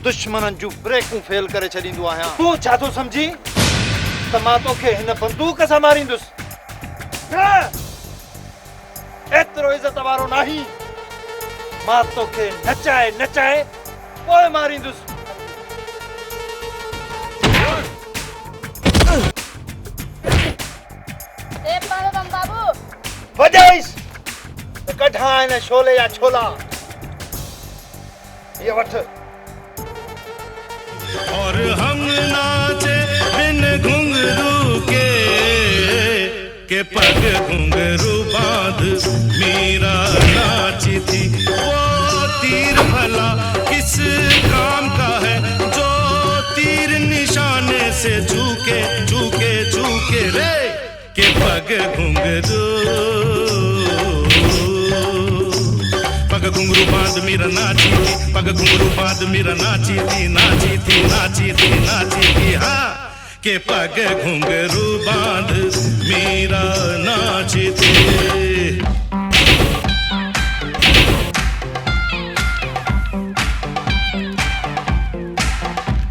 दुश्मनन जूं ब्रेकूं फेल करे छॾींदो आहियां। तूं छा थो समझी त मां तोखे हिन बंदूक सां मारींदुसि? एतिरो इज़त वारो नाही। मां तोखे नचाए नचाए पोइ मारींदुसि। बाबू वजाइस त कढां हिन शोले जा छोला। ये वठ। और हम नाचे बिन घुंघरू के पग घुंघरू बांध मीरा नाची थी। वो तीर भला किस काम का है जो तीर निशाने से झुके झुके झुके रे के पग घुंघरू बांध मीरा नाची थी। पग घुंघरू बांध मीरा नाची थी नाची थी नाची थी नाची थी। हाँ के पग घुंघरू बांध मीरा नाची थी।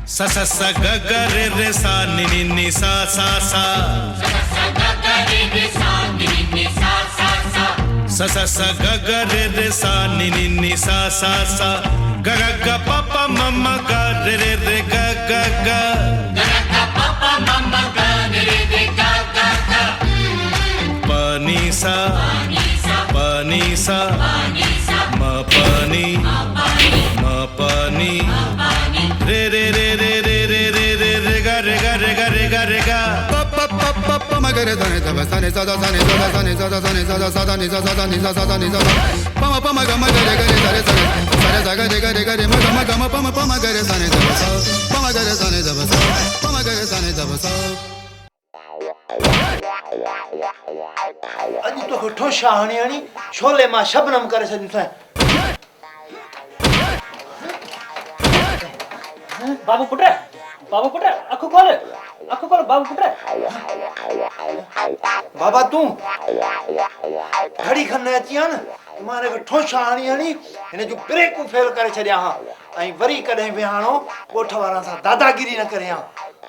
सा सा सा ग ग रे रे सा नि नि नि सा सा सा सा सा सा ग ग रे रे सा नि नि नि सा सा सा ग ग ग प प म म ग रे रे रे ग ग ग ग ग प प म म ग रे रे रे ग ग ग प नि सा म प नि रे रे रे रे रे रे रे रे रे ग रे ग रे ग रे ग रे ग प प प प प म ग रे ध नि ध ब सा नि सा ध सा नि सा ध सा नि सा ध सा नि सा ध सा ध नि सा सा ध नि सा सा ध नि सा प म प म ग म ग रे ग रे सा रे सा रे सा ग रे ग रे ग रे म ग म ग म प म प म ग रे सा नि ध ब सा प म ग रे सा नि ध ब सा प म ग रे सा नि ध ब सा। अॼु तो ठो शाहणी हणी छोले मां शबनम करे छॾियो। बाबू पुट अखो खोल बाबू पुट। बाबा तूं घड़ी खन अची आ न मां हिन ठो शाहणी हणी हिन जूं ब्रेकूं फेल करे छॾिया हा ऐं वरी कॾहिं विहाणो ॻोठ वारनि सां दादागिरी न करे हा।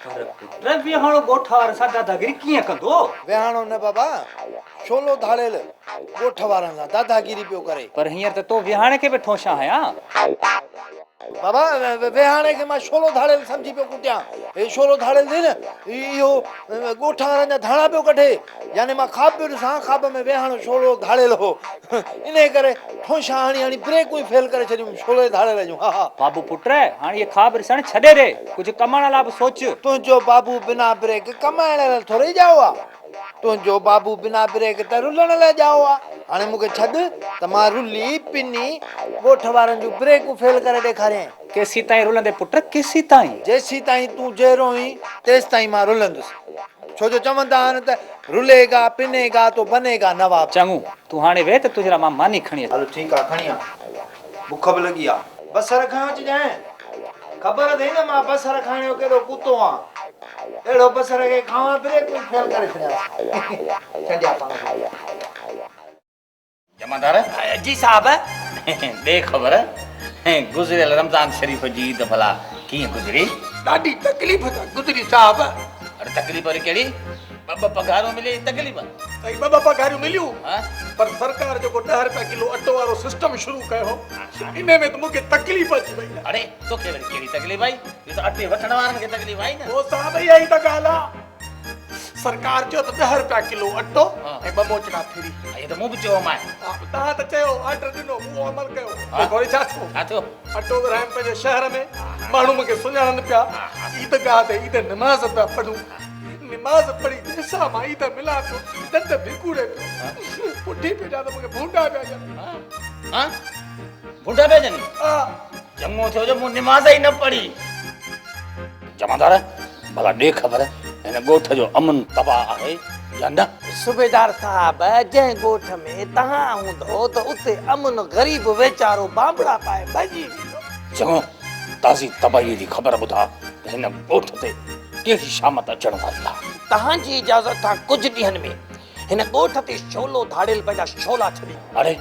पर पुट विहाणो ॻोठ वारनि सां दादागिरी कीअं कंदो? विहाणो न बाबा छोलो धाड़ेल ॻोठ वारनि सां दादागिरी पियो करे। पर हींअर त तो विहाणे खे बि ठोशा आहियां। बाबा विहाणे खे मां छोलो धाड़ेल समझी पियो कुटियां। हे छोलो धाड़ेल थी न इहो ॻोठ वारनि जा धाणा पियो कढे यानी मां ख़्वाब पियो ॾिसां ख़्वाब में विहाणो छोलो धाड़ेल हो इन करे ठोशा हणी हणी ब्रेकूं ई फेल करे छॾियूं छोले धाड़ेल जूं। हा बाबू पुट हाणे ये ख़्वाब ॾिसण छॾे ॾे कुझु कमाइण लाइ बि सोच। तुंहिंजो बाबू बिना ब्रेक कमाइण लाइ थोरी जाओ आहे। तुंहिंजो बाबू बिना ब्रेक त रुलण लाइ जाओ आहे। हाणे मूंखे छॾ त मां रुली पिनी ॻोठ वारनि जूं ब्रेकूं फेल करे ॾेखारियईं। केसी ताईं रुलंदे पुट केसी ताईं? जेसी ताईं तूं जहिड़ो हुई तेसि ताईं मां रुलंदुसि। छो जो चवंदा आहिनि त रुलेगा पिनेगा तो बनेगा नवाब। चङो तूं हाणे वेह त तुंहिंजे लाइ मां मानी खणी अचां। हलो ठीकु आहे खणी आ बुख बि लॻी आहे। बसर खयों अची ॼाए ख़बर अथई न मां बसर खाइण जो केॾो कुतो आहियां। अहिड़ो बसर खे खावां ब्रेकूं फेल करे छॾिया पाण। जमादार जी साहब दे ख़बर गुज़रियल रमज़ान शरीफ़ जी ईद भला कीअं गुज़री? ॾाढी तकलीफ़ सां गुज़री साहब। अरे तकलीफ़ वरी कहिड़ी? ॿ पघारूं मिली तकलीफ़? ऐं ॿ पघारूं मिलियूं हाँ? पर सरकार जेको 10 रुपया किलो अटो वारो सिस्टम शुरू कयो इन में त मूंखे तकलीफ़ अची वई। अरे तोखे वरी कहिड़ी तकलीफ़ आई? इहो त अटे वठण वारनि खे तकलीफ़ आई न। ओ साहब इहा ई त ॻाल्हि आहे। सरकार चयो त 10 रुपया किलो अटो ऐं 2 मोचड़ा फ्री। इहो त मूं बि चयो मां। तव्हां त चयो ऑर्डर ॾिनो मूं अमल कयो। वरी छा थियो? अटो विराइण पंहिंजे शहर में माण्हू मूंखे सुञाणनि पिया। ईदगाह ते ईद नमाज़ पिया पढ़ूं। नमाज़ पढ़ी जंहिंसां मां ईद मिलां थो ॾंद भिकूड़े पियो पुठी पिया त मूंखे भूंडा पिया ॼनि। हाँ भूंडा पिया ॼनि? चङो थियो जो मूं नमाज़ ई न पढ़ी। जमादार भला ॾे ख़बर हिन ॻोठ जो अमन तबाह आहे या न? सूबेदार साहब जंहिं ॻोठ में तव्हां हूंदो त उते अमन ग़रीब वेचारो बांबड़ा पाए भॼी वियो। चङो ताज़ी तबाही जी ख़बर ॿुधा त हिन ॻोठ ते कहिड़ी शामत अचण वारी आहे। तव्हांजी इजाज़त सां कुझु ॾींहंनि में हिन ॻोठ ते छोलो धाड़ेल पंहिंजा छोला छॾी। अरे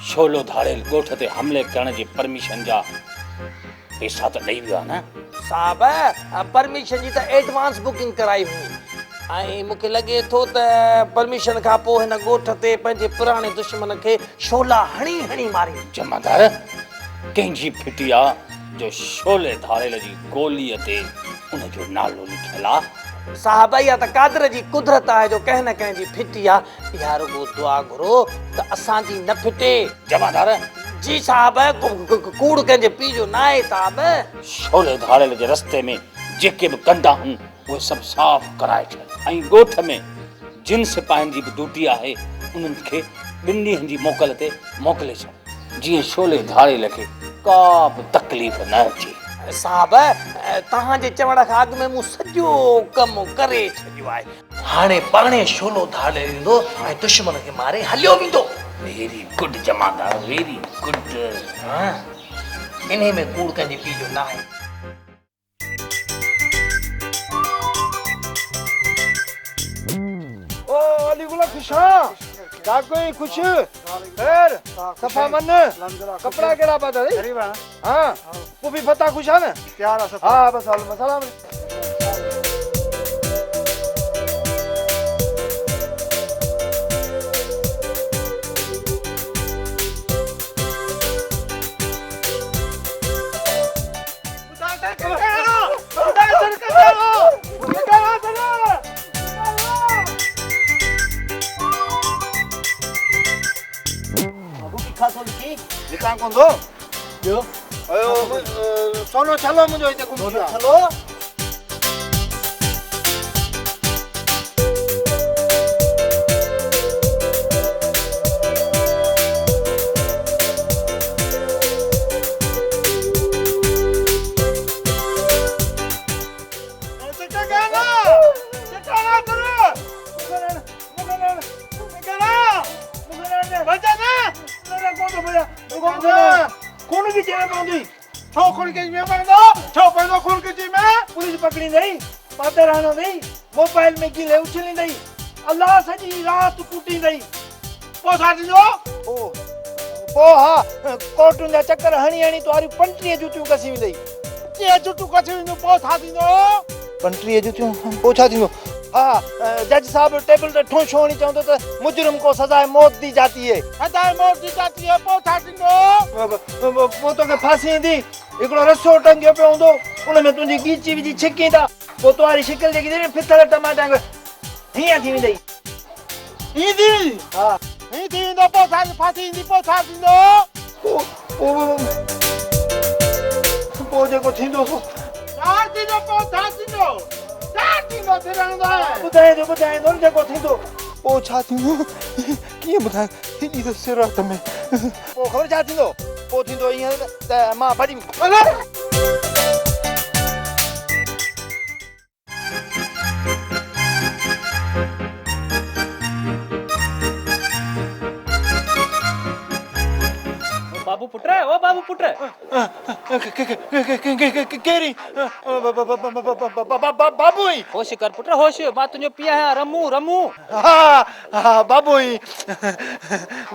छोलो धाड़ेल ॻोठ ते हमले करण जी परमिशन जा पैसा तो ॾेई वियो आहे न। साहब परमिशन जी त एडवांस बुकिंग कराई हुई ऐं मूंखे लॻे थो त परमिशन खां पोइ हिन ॻोठ ते पंहिंजे पुराणे दुश्मन खे शोला हणी हणी मारी। जमादार कंहिंजी फिटी आहे जो शोले धाड़ेल जी गोलीअ ते उनजो नालो लिखियलु आहे। साहब इहा त कादर जी कुदरत आहे जो कंहिं न कंहिं जी फिटी आहे। इहा रुॻो दुआ घुरो त असांजी न फिटे। जमादार जी साहब कूड़ कंहिंजे पीउ जो न आहे साहब। शोले धाड़ेल जे रस्ते में जेके बि कंदा आहिनि उहे सभु साफ़ कराए छॾ ऐं ॻोठ में जिन सिपाहियुनि जी बि ड्यूटी आहे उन्हनि खे 2 ॾींहंनि जी मोकल ते मोकिले छॾ जीअं शोले धाड़ेल खे का बि तकलीफ़ न अचे। साहब तव्हांजे चवण खां अॻु में मूं सॼो कमु करे छॾियो आहे। हाणे पाणे शोलो धाड़े ईंदो ऐं दुश्मन खे मारे हलियो वेंदो। वेरी गुड जमादार, वेरी गुड। इन्हे में कूड़ कंहिंजे पीउ जो न आहे। ओ अली गुला खुशा जागोई खुश खैर सफा मन कपड़ा केड़ा पाता रे गरीब हां वो भी पता खुशा ने प्यार है सब हां बस हाल मसला निकाल कौन दो यो अयो सोनो चलो मुझे इते घूम चलो कौन की जेब बांधी छो खोल के में बांधो छो पहलो खोल के जी में पुलिस पकड़ी नहीं पाते रहना नहीं मोबाइल में गिले उछली नहीं अल्लाह सजी रात कुटी नहीं पो साथी जो ओ हां कोर्टुन जा चक्कर हणी हणी तोरी 50 जुतियूं कसी विंदई के जुतियूं कसी विंदो पो साथी जो 50 जुतियूं पोछा थींदो हाँ जज साहब टेबल पे ठों छोणी चाहते तो मुजरिम को सजाए मौत दी जाती है सजाए मौत दी जाती है पो थाटिंदो पो तो के फांसी दी एकड़ो रसो टंगियो पे हुंदो उन में तुंजी गीची विजी छिकींदा पो तोरी शिकल जेकी दे फिथल टमाटा हिया थी वेंदई ई दी हां ई थी वेंदो पो फांसी दी पो थाटिंदो पो जेको थींदो यार थींदो पो थाटिंदो बुधाए दो जेको थींदो पोइ छा थींदो कीअं ॿुधाए हेॾी त सिरत में पोइ ख़बर छा थींदो पोइ थींदो ईअं त मां भॼी बाबू पुट ओ बाबू पुट केरी बाबू ही होश कर पुट होश मां तुंहिंजो पीउ आहियां रमू रमू हा बाबू ही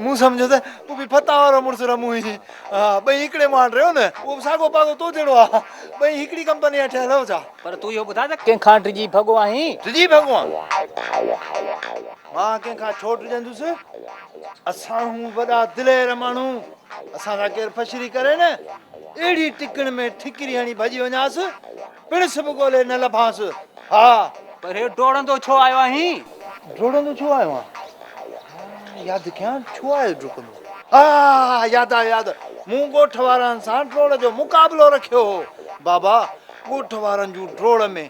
मूं सम्झो त तूं बि फता वारो मुड़ुसु रमू ही ॿई हिकिड़े मां वटि रहियो न उहो साॻो पाॻो तो जहिड़ो आहे ॿई हिकिड़ी कंपनी जा ठहियल हो छा पर तूं इहो ॿुधाए त कंहिंखां डिॼी भॻो आहीं डिॼी भॻो मां कंहिंखां छो डिॼंदुसि असां हूं वॾा दिलेर माण्हू असांजा केरु फशरी करे न अहिड़ी टिकण में ठिकरी हणी भॼी वञासि पिणस बि ॻोल्हे न लभांसि हा पर हे डोड़ंदो छो आयो आहीं डोड़ंदो छो आयो आहियां यादि कयां छो आयो डुकंदो हा यादि मूं ॻोठ वारनि सां डोड़ जो मुक़ाबिलो रखियो हो बाबा ॻोठ वारनि जूं डोड़ में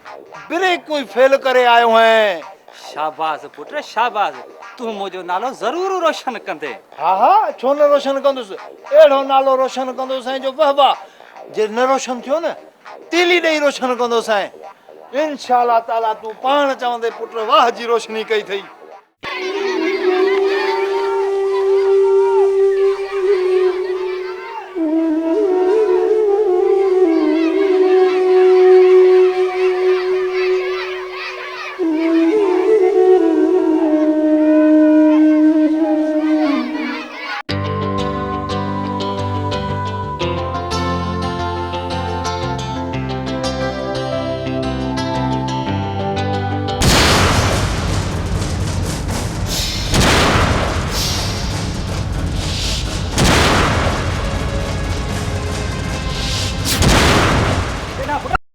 ब्रेकूं ई फेल करे आयो आहियां शाबाश पुट शाबाश तूं मुंहिंजो नालो ज़रूरु रोशन कंदे हा छो न रोशन कंदुसि अहिड़ो नालो रोशन कंदो साईं जो वाह वाह जे न रोशन थियो न तीली ॾेई रोशन कंदो साईं इंशाअल्लाह ताला तूं पाण चवंदे पुट वाह जी रोशनी कई अथई